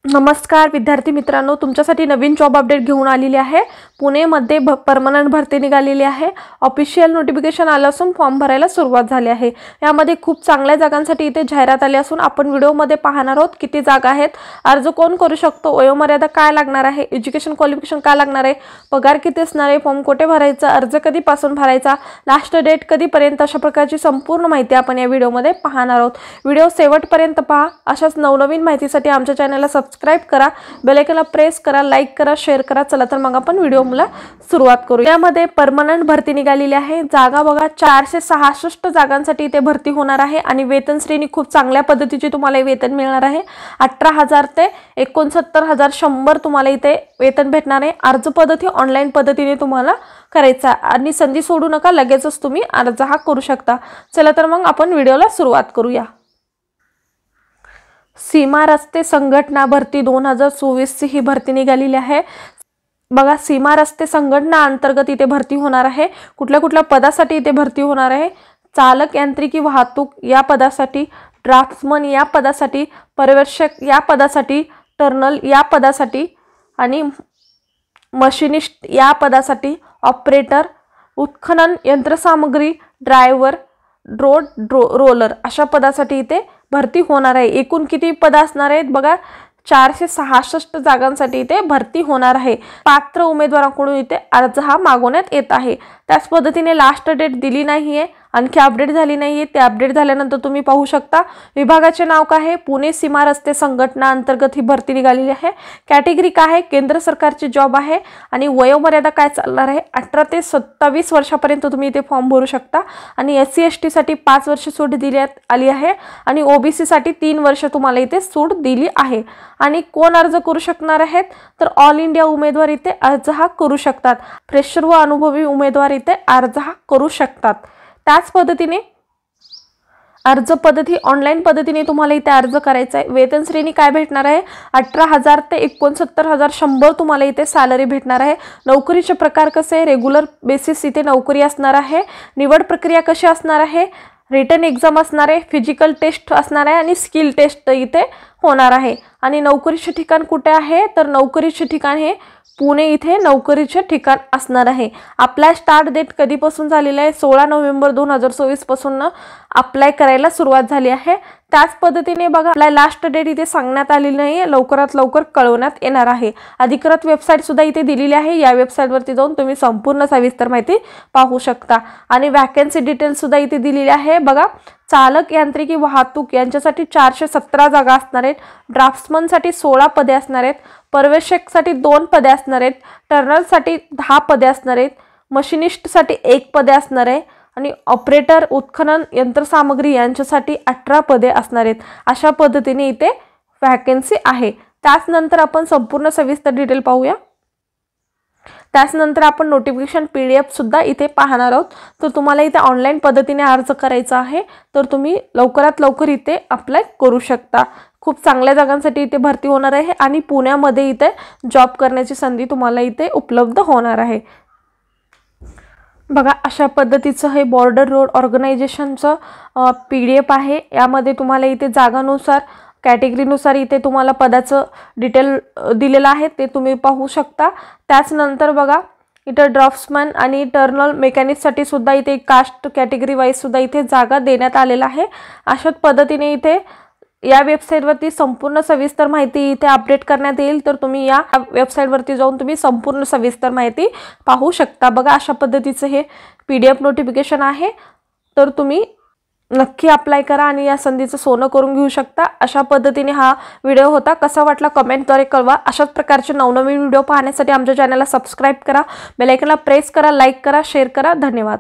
नमस्कार विद्यार्थी मित्रांनो, तुमच्यासाठी नवीन जॉब अपडेट घेऊन आलेली आहे। पुणेमध्ये परमनंट भरती निघालेली आहे। ऑफिशियल नोटिफिकेशन आलं असून फॉर्म भरायला सुरुवात झाली आहे। यामध्ये खूप चांगल्या जागांसाठी इथे जाहिरात आली असून आपण व्हिडिओमध्ये पाहणार आहोत किती जागा आहेत, अर्ज कोण करू शकतो, वयोमर्यादा काय लागणार आहे, एज्युकेशन क्वालिफिकेशन काय लागणार आहे, पगार किती असणार आहे, फॉर्म कुठे भरायचा, अर्ज कधीपासून भरायचा, लास्ट डेट कधीपर्यंत, अशा प्रकारची संपूर्ण माहिती आपण या व्हिडिओमध्ये पाहणार आहोत। व्हिडिओ शेवटपर्यंत पहा। अशाच नवनवीन माहितीसाठी आमच्या चॅनलला सबस्क्राइब करा, बेल आयकॉनला प्रेस करा, लाईक करा, शेअर करा। चला तर मग आपण व्हिडिओला सुरुवात करू। यामध्ये परमनंट भरती निघालेली आहे। जागा बघा 466 जागांसाठी इथे भरती होणार आहे आणि वेतन श्रेणी खूप चांगल्या पद्धतीची तुम्हाला वेतन मिळणार आहे। 18,000 ते 69,100 तुम्हाला इथे वेतन भेटणार आहे। अर्ज पद्धती ऑनलाईन पद्धतीने तुम्हाला करायचा आणि संधी सोडू नका, लगेचच तुम्ही अर्ज हा करू शकता। चला तर मग आपण व्हिडिओला सुरुवात करूया। सीमा रस्ते संघटना भरती 2024 ची ही भरती निघालेली आहे। बघा सीमा रस्ते संघटना अंतर्गत इथे भरती होणार आहे। कुठल्या पदासाठी इथे भरती होणार आहे, चालक यांत्रिकी वाहतूक या पदासाठी, ड्राफ्ट्समन या पदासाठी, पर्यवेक्षक या पदासाठी, टर्नल या पदासाठी आणि मशिनिस्ट या पदासाठी, ऑपरेटर, उत्खनन यंत्रसामग्री, ड्रायव्हर, रोलर अशा पदासाठी इथे भरती होणार आहे। एकूण किती पद असणार आहेत बघा, 466 जागांसाठी इथे भरती होणार आहे। पात्र उमेदवारांकडून इथे अर्ज हा मागवण्यात येत आहे। त्याच पद्धतीने लास्ट डेट दिली नाहीये, आणखी अपडेट झाली नाहीये। ते अपडेट झाल्यानंतर तुम्ही पाहू शकता। विभागाचे नाव काय आहे, पुणे सीमा रस्ते संघटना अंतर्गत ही भरती निघालेली आहे। कॅटेगरी काय आहे, केंद्र सरकारची जॉब आहे आणि वयोमर्यादा काय चालणार आहे, 18 ते 27 वर्षापर्यंत तुम्ही इथे फॉर्म भरू शकता आणि SC ST साठी 5 वर्ष सूट देण्यात आली आहे आणि OBC साठी 3 वर्ष तुम्हाला इथे सूट दिली आहे। आणि कोण अर्ज करू शकणार आहेत, तर ऑल इंडिया उमेदवार इथे अर्ज हा करू शकतात। फ्रेशर व अनुभवी उमेदवार इथे अर्ज हा करू शकतात। त्याच पद्धतीने अर्ज पद्धती ऑनलाईन पद्धतीने तुम्हाला इथे अर्ज करायचा आहे। वेतन श्रेणी काय भेटणार आहे, 18,000 ते 69,100 तुम्हाला इथे सॅलरी भेटणार आहे। नोकरीचे प्रकार कसे, रेग्युलर बेसिस इथे नोकरी असणार आहे। निवड प्रक्रिया कशी असणार आहे, रिटन एक्झाम असणार आहे, फिजिकल टेस्ट असणार आहे आणि स्किल टेस्ट इथे होणार आहे। आणि नोकरीचे ठिकाण कुठे आहे, तर नोकरीचे ठिकाण हे पुणे इथे नोकरीचे ठिकाण असणार आहे। अप्लाय स्टार्ट डेट कधीपासून झालेला आहे, 16 नोव्हेंबर 2024 पासून अप्लाय करायला सुरुवात झाली आहे। त्याच पद्धतीने बघा अप्लाय लास्ट डेट इथे सांगण्यात आलेली नाही, लवकरात लवकर कळवण्यात येणार आहे। अधिकृत वेबसाईट सुद्धा इथे दिलेली आहे। या वेबसाईटवरती जाऊन तुम्ही संपूर्ण सविस्तर माहिती पाहू शकता आणि वॅकन्सी डिटेल्स सुद्धा इथे दिलेली आहे। बघा चालक यांत्रिकी वाहतूक यांच्यासाठी 417 जागा असणार आहेत, ड्राफ्ट्समन साठी 16 पदे असणार आहेत, पर्यवेक्षक साठी 2 पदे असणार आहेत, टर्नल साठी 10 पदे असणार आहेत, मशिनिस्ट साठी 1 पदे असणार आहे आणि ऑपरेटर, उत्खनन यंत्रसामग्री यांच्यासाठी 18 पदे असणार आहेत। अशा पद्धतीने इथे वॅकन्सी आहे। त्यानंतर आपण संपूर्ण सविस्तर डिटेल पाहूया। त्यानंतर आपण नोटिफिकेशन PDF सुद्धा इथे पाहणार आहोत। तर तुम्हाला इथे ऑनलाईन पद्धतीने अर्ज करायचा आहे, तर तुम्ही लवकरात लवकर इथे अप्लाय करू शकता। खूप चांगल्या जागांसाठी इथे भरती होणार आहे आणि पुण्यामध्ये इथे जॉब करण्याची संधी तुम्हाला इथे उपलब्ध होणार आहे। बघा अशा पद्धतीचं हे बॉर्डर रोड ऑर्गनायझेशनचं PDF आहे। यामध्ये तुम्हाला इथे जागानुसार कॅटेगरीनुसार इथे तुम्हाला पदाचं डिटेल दिलेलं आहे, ते तुम्ही पाहू शकता। त्याच नंतर बघा इथे ड्राफ्ट्समन आणि टर्नल मेकॅनिकसाठी सुद्धा इथे कास्ट कॅटेगरी वाईज सुद्धा इथे जागा देण्यात आलेला आहे। अशाच पद्धतीने इथे या वेबसाईटवरती संपूर्ण सविस्तर माहिती इथे अपडेट करण्यात येईल, तर तुम्ही या वेबसाईटवरती जाऊन तुम्ही संपूर्ण सविस्तर माहिती पाहू शकता। बघा अशा पद्धतीचं हे PDF नोटिफिकेशन आहे, तर तुम्ही नक्की अप्लाय करा आणि या संधीचं सोनं करून घेऊ शकता। अशा पद्धतीने हा व्हिडिओ होता। कसा वाटला कमेंटद्वारे कळवा। अशाच प्रकारचे नवनवीन व्हिडिओ पाहण्यासाठी आमच्या चॅनलला सबस्क्राइब करा, बेल आयकॉनला प्रेस करा, लाईक करा, शेअर करा। धन्यवाद।